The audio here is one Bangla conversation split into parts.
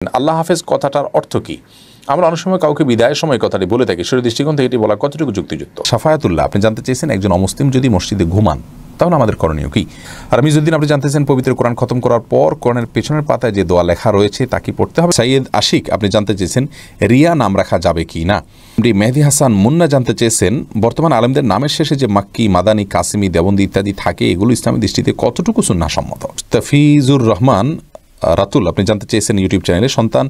আল্লাহ হাফেজ কথাটার অর্থ কি? আমরা অনেক সময় কাউকে বিদায়ের সময় কথাটি বলে থাকি, শরীর দৃষ্টিকোণ থেকে এটি বলা কতটুকু যুক্তিযুক্ত? সাফায়াতুল্লাহ আপনি জানতে চেয়েছেন একজন অমুসলিম যদি মসজিদে ঘুমান তাহলে আমাদের করণীয় কি? আর মিজউদ্দিন আপনি জানতেছেন পবিত্র কোরআন খতম করার পর কোরআনের পেছনের পাতায় যে দোয়া লেখা রয়েছে তা কি পড়তে হবে? সৈয়দ আশিক আপনি জানতে চেয়েছেন রিয়া নাম রাখা যাবে কি না? মেহেদি হাসান মুন্না জানতে চেয়েছেন বর্তমান আলেমদের নামের শেষে যে মাক্কি, মাদানী, কাসিমি, দেবন্দি ইত্যাদি থাকে এগুলো ইসলামী দৃষ্টিতে কতটুকু সুন্নাহসম্মত? তাফিজুর রহমান রাতুল আপনি জানতে চেয়েছেন ইউটিউব চ্যানেলে সন্তান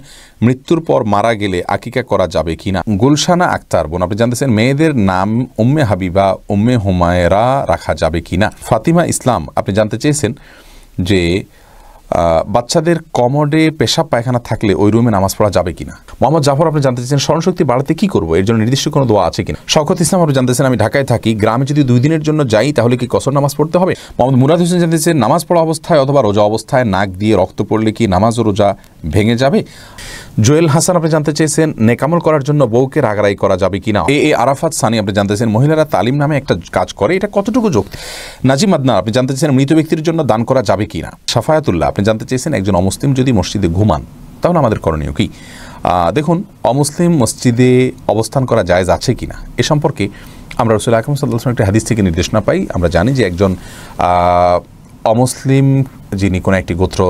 মৃত্যুর পর মারা গেলে আকিকা করা যাবে কিনা? গুলশানা আক্তার বোন আপনি জানতেছেন মেয়েদের নাম উম্মে হাবিবা, উম্মে হুমায়রা রাখা যাবে কিনা? ফাতিমা ইসলাম আপনি জানতে চেয়েছেন যে বাচ্চাদের কমোডে পেশাব পায়খানা থাকলে ওই রুমে নামাজ পড়া যাবে কিনা? মোহাম্মদ জাফর আপনি জানতে চেয়েছেন স্মরণশক্তি বাড়াতে কি করবো, এর জন্য নির্দিষ্ট কোনো দোয়া আছে কিনা? শওকত ইসলাম আপনি জানতেছেন আমি ঢাকায় থাকি, গ্রামে যদি 2 দিনের জন্য যাই তাহলে কি কসর নামাজ পড়তে হবে? মোহাম্মদ মুরাদ হোসেন জানতেছেন নামাজ পড়া অবস্থায় অথবা রোজা অবস্থায় নাক দিয়ে রক্ত পড়লে কি নামাজ ও রোজা ভেঙে যাবে? জোয়েল হাসান আপনি জানতে চেয়েছেন নেকামল করার জন্য বউকে রাগারাই করা যাবে কিনা? এ আরাফাত সানি আপনি জানতেছেন মহিলারা তালিম নামে একটা কাজ করে, এটা কতটুকু যুক্তি? নাজিম আদনান আপনি জানতে চেয়েছেন মৃত ব্যক্তির জন্য দান করা যাবে কিনা? সাফায়াতুল্লাহ আপনি জানতে চেয়েছেন একজন অমুসলিম যদি মসজিদে ঘুমান তাহলে আমাদের করণীয় কি? দেখুন, অমুসলিম মসজিদে অবস্থান করা জায়েজ আছে কিনা এ সম্পর্কে আমরা রাসূল আকরাম সাল্লাল্লাহু আলাইহি ওয়াসাল্লাম একটা হাদিস থেকে নির্দেশনা পাই। আমরা জানি যে একজন অমুসলিম যিনি কোনো একটি গোত্র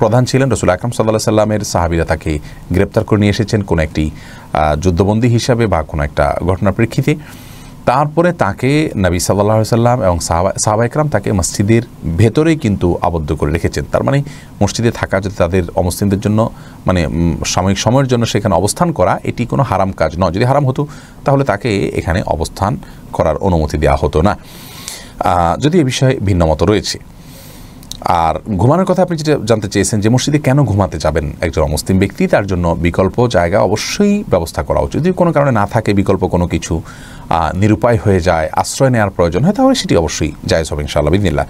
প্রধান ছিলেন, রাসূল আকরাম সাল্লাল্লাহু আলাইহি ওয়াসাল্লামের সাহাবীরা তাকে গ্রেপ্তার করে নিয়ে এসেছেন কোনো একটি যুদ্ধবন্দী হিসাবে বা কোনো একটা ঘটনার প্রেক্ষিতে। তারপরে তাকে নবী সাল্লাল্লাহু আলাইহি ওয়াসাল্লাম এবং সাহাবা একরাম তাকে মসজিদের ভেতরেই কিন্তু আবদ্ধ করে রেখেছেন। তার মানে মসজিদে থাকা যদি তাদের অমুসলিমদের জন্য মানে সাময়িক সময়ের জন্য সেখানে অবস্থান করা এটি কোনো হারাম কাজ নয়। যদি হারাম হতো তাহলে তাকে এখানে অবস্থান করার অনুমতি দেওয়া হতো না, যদি এ বিষয়ে ভিন্নমত রয়েছে। আর ঘুমানোর কথা আপনি যেটা জানতে চেয়েছেন যে মসজিদে কেন ঘুমাতে যাবেন একজন অমুসলিম ব্যক্তি, তার জন্য বিকল্প জায়গা অবশ্যই ব্যবস্থা করা উচিত। যদি কোনো কারণে না থাকে, বিকল্প কোনো কিছু নিরুপায় হয়ে যায়, আশ্রয় নেওয়ার প্রয়োজন হয়, তাহলে সেটি অবশ্যই জায়েজ হবে ইনশাআল্লাহ বিদিনিল্লাহ।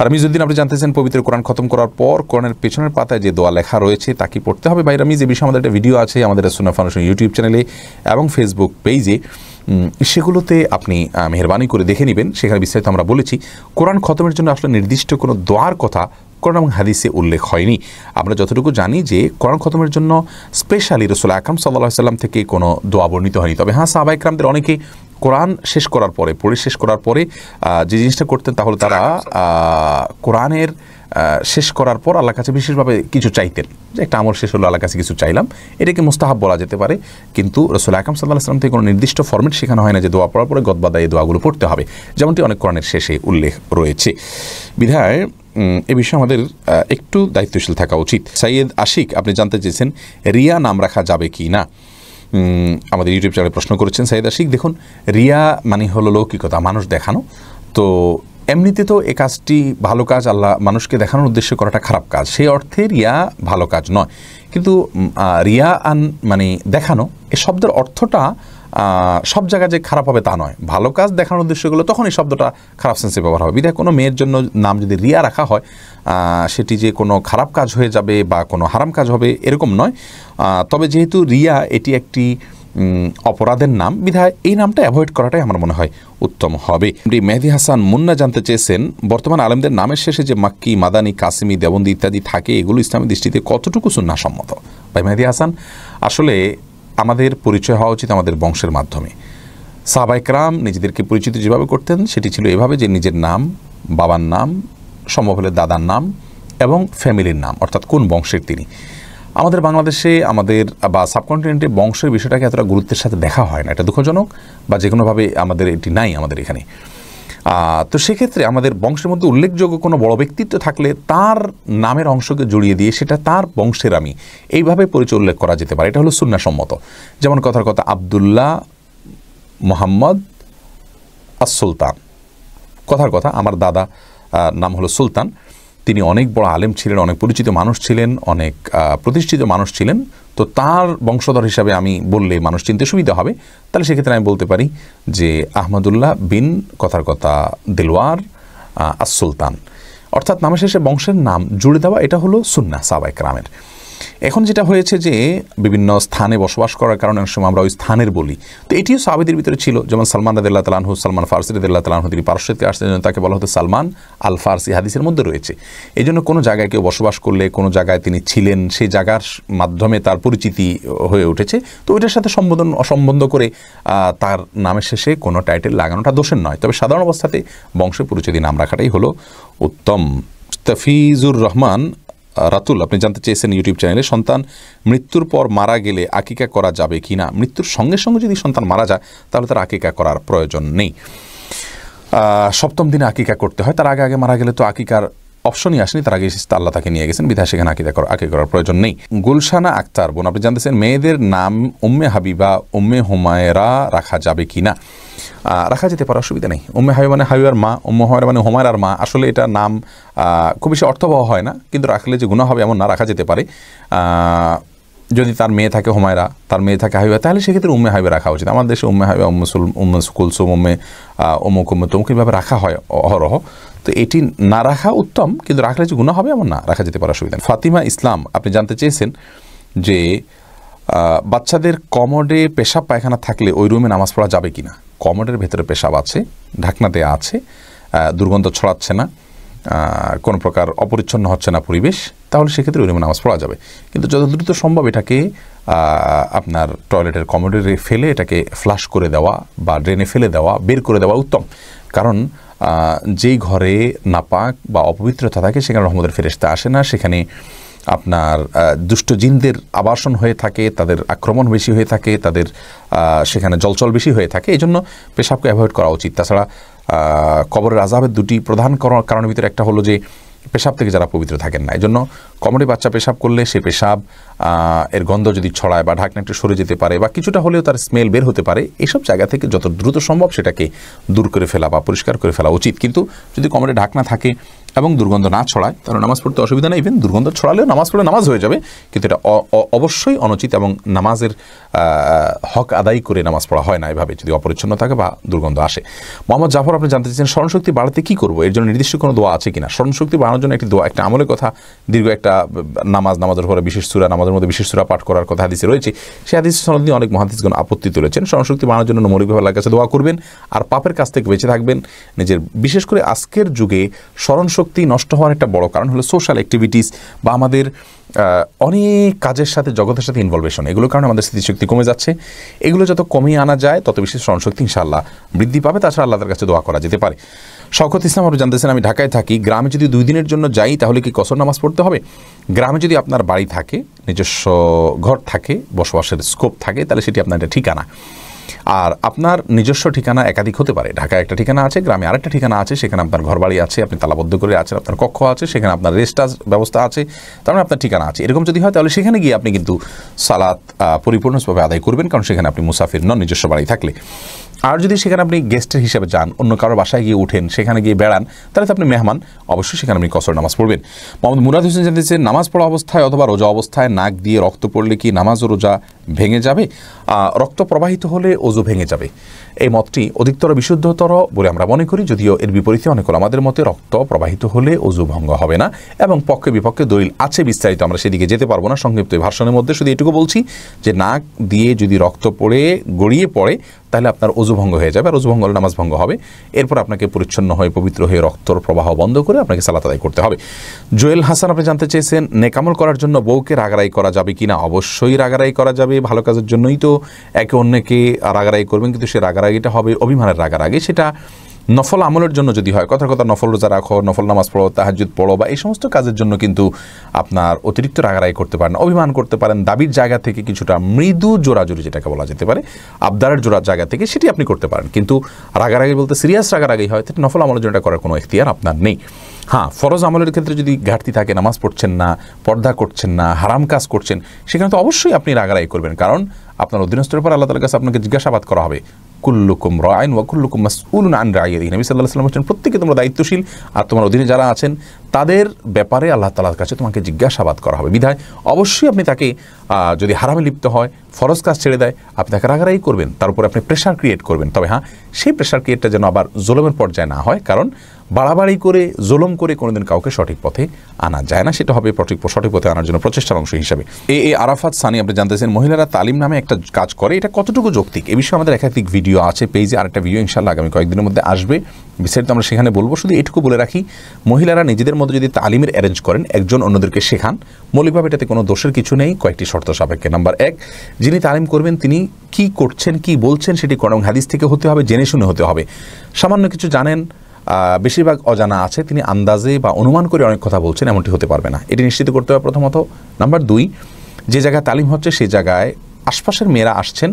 আর মিজউদ্দিন আপনি জানতেছেন পবিত্র কোরআন খতম করার পর কোরআনের পেছনের পাতায় যে দোয়া লেখা রয়েছে তা কি পড়তে হবে? বাইরামিজ এই বিষয়ে আমাদের একটা ভিডিও আছে আমাদের সুন্নাহ ফাউন্ডেশন ইউটিউব চ্যানেলে এবং ফেসবুক পেজে, সেগুলোতে আপনি মেহরবানি করে দেখে নেবেন, সেখানে বিস্তারিত আমরা বলেছি। কোরআন খতমের জন্য আসলে নির্দিষ্ট কোনো দোয়ার কথা কোরআন এবং হাদিসে উল্লেখ হয়নি। আমরা যতটুকু জানি যে কোরআন খতমের জন্য স্পেশালি রাসূল আকরাম সাল্লাল্লাহু আলাইহি ওয়াসাল্লাম থেকে কোনো দোয়া বর্ণিত হয়নি। তবে হ্যাঁ, সাহাবা একরামদের অনেকে কোরআন শেষ করার পরে পড়ে শেষ করার পরে যে জিনিসটা করতেন তাহলে তারা কোরআনের শেষ করার পর আল্লাহর কাছে বিশেষভাবে কিছু চাইতেন, যে একটা আমল শেষ হলো আল্লাহর কাছে কিছু চাইলাম, এটাকে মুস্তাহাব বলা যেতে পারে। কিন্তু রাসূল আকরাম সাল্লাল্লাহু আলাইহি ওয়াসাল্লাম থেকে কোনো নির্দিষ্ট ফরম্যাট শেখানো হয় না যে দোয়া পড়ার পরে গদবাদা এই দোয়াগুলো পড়তে হবে, যেমনটি অনেক কোরআনের শেষে উল্লেখ রয়েছে। বিধায় এ বিষয়ে আমাদের একটু দায়িত্বশীল থাকা উচিত। সৈয়দ আশিক আপনি জানতে চেয়েছেন রিয়া নাম রাখা যাবে কি না? আমাদের ইউটিউব চ্যানেলে প্রশ্ন করেছেন সৈয়দ আশিক। দেখুন, রিয়া মানে হলো লৌকিকতা, মানুষ দেখানো। তো এমনিতে তো এ কাজটি ভালো কাজ, আল্লাহ মানুষকে দেখানোর উদ্দেশ্যে করাটা খারাপ কাজ, সেই অর্থে রিয়া ভালো কাজ নয়। কিন্তু রিয়া মানে দেখানো এ শব্দের অর্থটা সব জায়গায় যে খারাপ হবে তা নয়। ভালো কাজ দেখানোর উদ্দেশ্যগুলো তখন এই শব্দটা খারাপ সেন্সে ব্যবহার হবে। বিধায় কোনো মেয়ের জন্য নাম যদি রিয়া রাখা হয় সেটি যে কোনো খারাপ কাজ হয়ে যাবে বা কোনো হারাম কাজ হবে এরকম নয়। তবে যেহেতু রিয়া এটি একটি অপরাধের নাম, বিধায় এই নামটা অ্যাভয়েড করাটাই আমার মনে হয় উত্তম হবে। মেহেদি হাসান মুন্না জানতে চেয়েছেন বর্তমান আলেমদের নামের শেষে যে মাক্কি, মাদানী, কাসিমি, দেবন্দি ইত্যাদি থাকে এগুলো ইসলামী দৃষ্টিতে কতটুকু সুন্নাহসম্মত? ভাই মেহেদি হাসান, আসলে আমাদের পরিচয় হওয়া উচিত আমাদের বংশের মাধ্যমে। সাহাবা একরাম নিজেদেরকে পরিচিত যেভাবে করতেন সেটি ছিল এভাবে যে নিজের নাম, বাবার নাম, সম্ভব হলে দাদার নাম এবং ফ্যামিলির নাম, অর্থাৎ কোন বংশের তিনি। আমাদের বাংলাদেশে আমাদের বা সাবকন্টিনেন্টে বংশের বিষয়টাকে এতটা গুরুত্বের সাথে দেখা হয় না, এটা দুঃখজনক, বা যে কোনোভাবে আমাদের এটি নাই আমাদের এখানে। তো সেক্ষেত্রে আমাদের বংশের মধ্যে উল্লেখযোগ্য কোনো বড় ব্যক্তিত্ব থাকলে তার নামের অংশকে জড়িয়ে দিয়ে সেটা তার বংশের আমি এইভাবে পরিচয় উল্লেখ করা যেতে পারে, এটা হলো সুন্নাহসম্মত। যেমন কথার কথা আবদুল্লাহ মোহাম্মদ আস-সুলতান, কথার কথা আমার দাদা নাম হলো সুলতান, তিনি অনেক বড় আলেম ছিলেন, অনেক পরিচিত মানুষ ছিলেন, অনেক প্রতিষ্ঠিত মানুষ ছিলেন। তো তার বংশধর হিসাবে আমি বললে মানুষ চিনতে সুবিধা হবে, তাহলে সেক্ষেত্রে আমি বলতে পারি যে আহমদুল্লাহ বিন কথার কথা দিলওয়ার আস-সুলতান, অর্থাৎ নামের শেষে বংশের নাম জুড়ে দেওয়া, এটা হলো সুন্নাহ সাহাবা একরামের। এখন যেটা হয়েছে যে বিভিন্ন স্থানে বসবাস করার কারণে অনেক সময় আমরা ওই স্থানের বলি, তো এটিও সাহাবীদের ভিতরে ছিল। যেমন সালমান রাদিয়াল্লাহু তাআলা আনহু, সালমান ফারসি রাদিয়াল্লাহু তাআলা আনহু, তিনি পারস্য থেকে আসতেন, তাকে বলা হতো সালমান আল ফারসি, হাদিসের মধ্যে রয়েছে। এই জন্য কোনো জায়গায় কেউ বসবাস করলে, কোনো জায়গায় তিনি ছিলেন, সেই জায়গার মাধ্যমে তার পরিচিতি হয়ে উঠেছে, তো ওইটার সাথে সম্বন্ধ করে তার নামের শেষে কোনো টাইটেল লাগানোটা দোষের নয়। তবে সাধারণ অবস্থাতে বংশের পরিচিতি নাম রাখাটাই হলো উত্তম। তাফিজুর রহমান রাতুল আপনি জানতে চেয়েছেন ইউটিউব চ্যানেলে, সন্তান মৃত্যুর পর মারা গেলে আকিকা করা যাবে কি না? মৃত্যুর সঙ্গে সঙ্গে যদি সন্তান মারা যায় তাহলে তার আকিকা করার প্রয়োজন নেই। 7ম দিনে আকিকা করতে হয়, তার আগে আগে মারা গেলে তো আকিকার অপশনই আসেনি, তার আগে আল্লাহ তাকে নিয়ে গেছেন, বিধায় সেখানে আকিকা করার প্রয়োজন নেই। গুলশানা আক্তার বোন আপনি জানতেছেন, মেয়েদের নাম উম্মে হাবিবা, উম্মে হুমায়রা রাখা যাবে কি না? রাখা যেতে পারে, অসুবিধা নেই। উম্মে হাবিবা মানে হাবিবার মা, উম্মে হুমায়রা মানে হুমায়রার মা। আসলে এটা নাম খুব বেশি অর্থবহ হয় না, কিন্তু রাখলে যে গুনাহ হবে এমন না, রাখা যেতে পারে। যদি তার মেয়ে থাকে হুমায়রা, তার মেয়ে থাকে হাবিবা, তাহলে সেক্ষেত্রে উম্মে হাবিবা রাখা উচিত। আমাদের দেশে উম্মে হাবিবা, উম্মে কুলসুম, উম্মে অমুক তমুক এইভাবে রাখা হয় অহরহ, তো এটি না রাখা উত্তম, কিন্তু রাখলে যে গুনাহ হবে এমন না, রাখা যেতে পারে, অসুবিধা নেই। ফাতিমা ইসলাম আপনি জানতে চেয়েছেন যে বাচ্চাদের কমোডে পেশাব পায়খানা থাকলে ওই রুমে নামাজ পড়া যাবে কিনা? কমোডের ভেতরে পেশাব আছে, ঢাকনা দেয়া আছে, দুর্গন্ধ ছড়াচ্ছে না, কোনো প্রকার অপরিচ্ছন্ন হচ্ছে না পরিবেশ, তাহলে সেক্ষেত্রে ওই রুমে নামাজ পড়া যাবে। কিন্তু যত দ্রুত সম্ভব এটাকে আপনার টয়লেটের কমোডে ফেলে এটাকে ফ্লাশ করে দেওয়া বা ড্রেনে ফেলে দেওয়া, বের করে দেওয়া উত্তম। কারণ যেই ঘরে নাপাক বা অপবিত্রতা থাকে সেখানে রহমতের ফেরেশতা আসে না, সেখানে আপনার দুষ্ট জিনদের আবাসন হয়ে থাকে, তাদের আক্রমণ বেশি হয়ে থাকে, তাদের সেখানে জলচল বেশি হয়ে থাকে, এই জন্য পেশাবকে অ্যাভয়েড করা উচিত। তাছাড়া কবরের আযাবের দুটি প্রধান কারণের ভিতরে একটা হলো যে পেশাব থেকে যারা পবিত্র থাকেন না, এই জন্য কমোডে বাচ্চা পেশাব করলে সে পেশাব এর গন্ধ যদি ছড়ায় বা ঢাকনা একটু সরে যেতে পারে বা কিছুটা হলেও তার স্মেল বের হতে পারে, এইসব জায়গা থেকে যত দ্রুত সম্ভব সেটাকে দূর করে ফেলা বা পরিষ্কার করে ফেলা উচিত। কিন্তু যদি কমোডে ঢাকনা থাকে এবং দুর্গন্ধ না ছড়ায় তাহলে নামাজ পড়তে অসুবিধা নেই। ইভেন দুর্গন্ধ ছড়ালেও নামাজ পড়লে নামাজ হয়ে যাবে, কিন্তু এটা অবশ্যই অনুচিত এবং নামাজের হক আদায় করে নামাজ পড়া হয় না এভাবে, যদি অপরিচ্ছন্ন থাকে বা দুর্গন্ধ আসে। মোহাম্মদ জাফর আপনি জানতে চাইছেন, স্মরণশক্তি বাড়াতে কী করবো? এর জন্য নির্দিষ্ট কোনো দোয়া আছে কিনা? স্মরণশক্তি বাড়ানোর জন্য একটি দোয়া, একটা আমলের কথা, দীর্ঘ একটা নামাজের পরে বিশেষ সূরা, নামাজের মধ্যে বিশেষ সূরা পাঠ করার কথা হাদিসে রয়েছে। সেই হাদিসের সনদ নিয়ে অনেক মুহাদ্দিসগণ আপত্তি তুলেছেন। স্মরণশক্তি বাড়ানোর জন্য মৌলিকভাবে আল্লাহর কাছে দোয়া করবেন আর পাপের কাছ থেকে বেঁচে থাকবেন। নিজের বিশেষ করে আজকের যুগে স্মরণশক্তি নষ্ট হওয়ার একটা বড় কারণ হলো সোশ্যাল অ্যাক্টিভিটিস বা আমাদের অনেক কাজের সাথে, জগতের সাথে ইনভলভেশন, এগুলোর কারণে আমাদের স্মৃতিশক্তি কমে যাচ্ছে। এগুলো যত কমিয়ে আনা যায় তত বেশি স্মরণশক্তি ইনশাআল্লাহ বৃদ্ধি পাবে। তাছাড়া আল্লাহর কাছে দোয়া করা যেতে পারে। শওকত ইসলাম আপনি জানতেছেন, আমি ঢাকায় থাকি, গ্রামে যদি 2 দিনের জন্য যাই তাহলে কি কসর নামাজ পড়তে হবে? গ্রামে যদি আপনার বাড়ি থাকে, নিজস্ব ঘর থাকে, বসবাসের স্কোপ থাকে, তাহলে সেটি আপনার একটা ঠিকানা। আর আপনার নিজস্ব ঠিকানা একাধিক হতে পারে। ঢাকায় একটা ঠিকানা আছে, গ্রামে আরেকটা ঠিকানা আছে, সেখানে আপনার ঘরবাড়ি আছে, আপনি তালাবদ্ধ করে আছেন, আপনার কক্ষ আছে, সেখানে আপনার রেস্ট ব্যবস্থা আছে, তার মানে আপনার ঠিকানা আছে। এরকম যদি হয় তাহলে সেখানে গিয়ে আপনি কিন্তু সালাত পরিপূর্ণভাবে আদায় করবেন, কারণ সেখানে আপনি মুসাফির নন নিজস্ব বাড়ি থাকলে। আর যদি সেখানে আপনি গেস্টের হিসেবে যান, অন্য কারো বাসায় গিয়ে উঠেন, সেখানে গিয়ে বেড়ান, তাহলে তো আপনি মেহমান, অবশ্যই সেখানে আপনি কসর নামাজ পড়বেন। মোহাম্মদ মুরাদ হোসেন জানতেছেন, নামাজ পড়া অবস্থায় অথবা রোজা অবস্থায় নাক দিয়ে রক্ত পড়লে কি নামাজ ও রোজা ভেঙে যাবে? রক্ত প্রবাহিত হলে ওযু ভেঙে যাবে, এই মতটি অধিকতর বিশুদ্ধতর বলে আমরা মনে করি, যদিও এর বিপরীতে অনেক আমাদের মতে রক্ত প্রবাহিত হলে ওযু ভঙ্গ হবে না এবং পক্ষে বিপক্ষে দলিল আছে বিস্তারিত, আমরা সেদিকে যেতে পারবো না। সংক্ষিপ্ত এই ভাষণের মধ্যে শুধু এটুকু বলছি যে নাক দিয়ে যদি রক্ত গড়িয়ে পড়ে তাহলে আপনার ওযু ভঙ্গ হয়ে যাবে, আর ওযু ভঙ্গ হলে নামাজ ভঙ্গ হবে। এরপর আপনাকে পরিচ্ছন্ন হয়ে পবিত্র হয়ে রক্তর প্রবাহ বন্ধ করে আপনাকে সালাত আদায় করতে হবে। জোয়েল হাসান আপনি জানতে চেয়েছেন, নেকামল করার জন্য বউকে রাগারাই করা যাবে কিনা? অবশ্যই রাগারাই করা যাবে, ভালো কাজের জন্যই তো একে অন্যকে রাগারাই করবেন, কিন্তু সে রাগারাগিটা হবে অভিমানের রাগারাগি। সেটা নফল আমলের জন্য যদি হয়, কথার কথা নফল রোজা রাখো, নফল নামাজ পড়ো, তাহাজ্জুদ পড়ো বা এই সমস্ত কাজের জন্য কিন্তু আপনার অতিরিক্ত রাগারাগি করতে পারেন, অভিমান করতে পারেন। দাবির জায়গা থেকে কিছুটা মৃদু জোরাজুরি যেটাকে বলা যেতে পারে, আবদারের জোড়ার জায়গা থেকে সেটি আপনি করতে পারেন, কিন্তু রাগারাগি বলতে সিরিয়াস রাগারাগি হয়, তাহলে নফল আমলের জন্য এটা করার কোনো এখতিয়ার আপনার নেই। হ্যাঁ, ফরজ আমলের ক্ষেত্রে যদি ঘাটতি থাকে, নামাজ পড়ছেন না, পর্দা করছেন না, হারাম কাজ করছেন, সেখানে তো অবশ্যই আপনি রাগারাগি করবেন, কারণ আপনার অধীনস্থের পর আল্লাহ তাআলার কাছে আপনাকে জিজ্ঞাসাবাদ করা হবে। কুল্লুকুম রাইন ওয়া কুল্লুকুম মাসউলুন আন রাইয়াতিহি। নবী সাল্লাল্লাহু আলাইহি ওয়াসাল্লাম বলেছেন, প্রত্যেকে তোমরা দায়িত্বশীল, আর তোমার অধীনে যারা আছেন তাদের ব্যাপারে আল্লাহ তাআলার কাছে তোমাকে জিজ্ঞাসাবাদ করা হবে। বিধায় অবশ্যই আপনি তাকে যদি হারামে লিপ্ত হয়, ফরজ কাজ ছেড়ে দেয়, আপনি তাকে রাগারাগি করবেন, তার উপর আপনি প্রেশার ক্রিয়েট করবেন। তবে হ্যাঁ, সেই প্রেশার ক্রিয়েটটা যেন আবার জুলুমের পর্যায়ে না হয়, কারণ বাড়াবাড়ি করে জুলুম করে কোনোদিন কাউকে সঠিক পথে আনা যায় না। সেটা হবে সঠিক পথে আনার জন্য প্রচেষ্টার অংশ হিসাবে। এই আরাফাত সানি আপনি জানতেছেন মহিলারা তালিম নামে একটা কাজ করে, এটা কতটুকু যৌক্তিক এ বিষয়ে আমাদের একাধিক ভিডিও আছে পেজে, আরেকটা ভিডিও ইনশাআল্লাহ আগামী কয়েকদিনের মধ্যে আসবে, বিস্তারিত আমরা সেখানে বলবো। শুধু এটুকু বলে রাখি, মহিলারা নিজেদের মধ্যে যদি তালিমের অ্যারেঞ্জ করেন, একজন অন্যদেরকে শেখান, মৌলিকভাবে এটাতে কোনো দোষের কিছু নেই, কয়েকটি শর্ত সাপেক্ষে। নাম্বার 1, যিনি তালিম করবেন তিনি কি করছেন, কি বলছেন সেটি কোরআন এবং হাদিস থেকে হতে হবে, জেনে শুনে হতে হবে। সামান্য কিছু জানেন, বেশিরভাগ অজানা আছে, তিনি আন্দাজে বা অনুমান করে অনেক কথা বলছেন, এমনটি হতে পারবে না, এটি নিশ্চিত করতে হবে প্রথমত। নাম্বার 2, যে জায়গায় তালিম হচ্ছে সেই জায়গায় আশপাশের মেয়েরা আসছেন,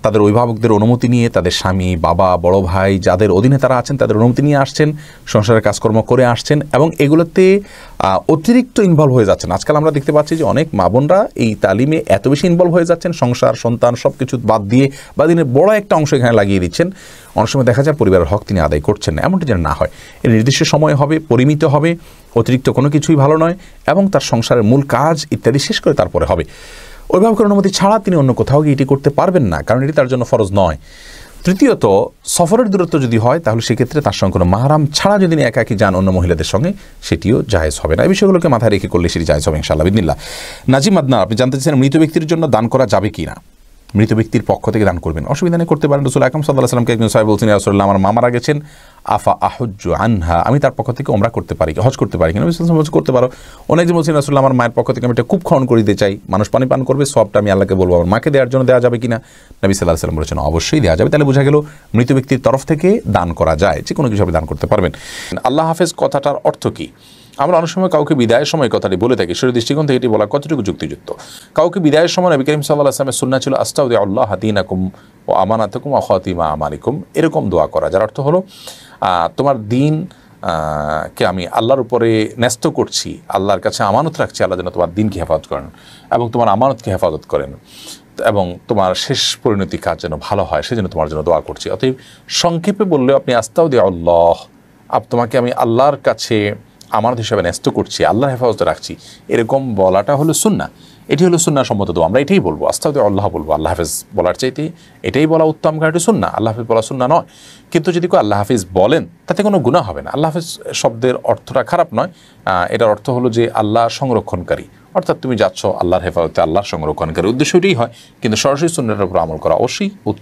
তাদের অভিভাবকদের অনুমতি নিয়ে, তাদের স্বামী, বাবা, বড় ভাই যাদের অধীনে তারা আছেন তাদের অনুমতি নিয়ে আসছেন, সংসারের কাজকর্ম করে আসছেন এবং এগুলোতে অতিরিক্ত ইনভলভ হয়ে যাচ্ছেন। আজকাল আমরা দেখতে পাচ্ছি যে অনেক মা বোনরা এই তালিমে এত বেশি ইনভলভ হয়ে যাচ্ছেন, সংসার, সন্তান সব কিছু বাদ দিয়ে বা দিনের বড় একটা অংশ এখানে লাগিয়ে দিচ্ছেন। অনেক সময় দেখা যায় পরিবারের হক তিনি আদায় করছেন না, এমনটি যেন না হয়। এর নির্দিষ্ট সময় হবে, পরিমিত হবে, অতিরিক্ত কোনো কিছুই ভালো নয় এবং তার সংসারের মূল কাজ ইত্যাদি শেষ করে তারপরে হবে। অভিভাবকের অনুমতি ছাড়া তিনি অন্য কোথাও গিয়ে এটি করতে পারবেন না, কারণ এটি তার জন্য ফরজ নয়। তৃতীয়ত, সফরের দূরত্ব যদি হয় তাহলে সেক্ষেত্রে তার সঙ্গে কোনো মাহরাম ছাড়া যদি তিনি একাকী যান অন্য মহিলাদের সঙ্গে, সেটিও জায়েজ হবে না। এই বিষয়গুলোকে মাথায় রেখে করলে সেটি জায়েজ হবে ইনশাআল্লাহ বিদিনিল্লাহ। নাজিম আদনান আপনি জানতে চাচ্ছেন মৃত ব্যক্তির জন্য দান করা যাবে কি না? মৃত ব্যক্তির পক্ষ থেকে দান করবেন, অসুবিধা নেই, করতে পারেন। রাসূল আকরাম সাল্লাল্লাহু আলাইহি ওয়াসাল্লামকে একজন সাহাবী বলছেন, ইয়া রাসূলুল্লাহ আমার মা মারা গেছেন, আফা আহুজ্জু আনহা, আমি তার পক্ষ থেকে ওমরা করতে পারি, হজ করতে পারি কিনা? নবী সাল্লাল্লাহু আলাইহি ওয়াসাল্লাম করতে পারো। অনেক যে বলছেন, রাসূলুল্লাহ আমার মায়ের পক্ষ থেকে আমি একটা কূপ খনন করে দিতে চাই, মানুষ পানি পান করবে, সবটা আমি আল্লাহকে বলবো, আমার মাকে দেওয়ার জন্য দেওয়া যাবে কিনা? নবী সাল্লাল্লাহু আলাইহি ওয়াসাল্লাম বলেছেন অবশ্যই দেওয়া যাবে। তাহলে বোঝা গেল মৃত ব্যক্তির তরফ থেকে দান করা যায়, যে কোনো কিছু আপনি দান করতে পারবেন। আল্লাহ হাফেজ কথাটার অর্থ কি? আমরা অনেক সময় কাউকে বিদায়ের সময় কথাটি বলে থাকি, শরীর দৃষ্টিকোণ থেকে এটি বলা কতটুকু যুক্তিযুক্ত? কাউকে বিদায়ের সময় নবী করিম সাল্লাল্লাহু আলাইহি ওয়াসাল্লামের সুন্নাহ ছিল আস্তাউদিউল্লাহ দীনাকুম ওয়া আমানাতাকুম ওয়া খাতিমা আমালিকুম, এরকম দোয়া করা, যার অর্থ হলো তোমার দিন কে আমি আল্লাহর উপরে ন্যস্ত করছি, আল্লাহর কাছে আমানত রাখছি, আল্লাহ যেন তোমার দিনকে হেফাজত করেন এবং তোমার আমানতকে হেফাজত করেন এবং তোমার শেষ পরিণতি কাজ যেন ভালো হয়, সেজন্য তোমার জন্য দোয়া করছি। অতএব সংক্ষেপে বললেও আপনি আস্তাউদিউল্লাহ, তোমাকে আমি আল্লাহর কাছে আমানত হিসাবে ন্যস্ত করছি, আল্লাহর হেফাজতে রাখছি, এরকম বলাটা হলো সুন্নাহ। এটি হলো সুন্নাহ সম্মত দোয়া, আমরা এটাই বলবো, আস্তাউদিউল্লাহ বলবো। আল্লাহ হাফেজ বলার চাইতে এটাই বলা উত্তম, কারণ এটি সুন্নাহ। আল্লাহ হাফেজ বলা সুন্নাহ নয়, কিন্তু যদি কেউ আল্লাহ হাফেজ বলেন তাতে কোনো গুনাহ হবে না। আল্লাহ হাফেজ শব্দের অর্থটা খারাপ নয়, এটার অর্থ হলো যে আল্লাহ সংরক্ষণকারী, অর্থাৎ তুমি যাচ্ছ আল্লাহর হেফাজতে, আল্লাহর সংরক্ষণকারী, উদ্দেশ্য এটাই হয়। কিন্তু সরাসরি সুন্নাহর উপর আমল করা অবশ্যই উত্তম।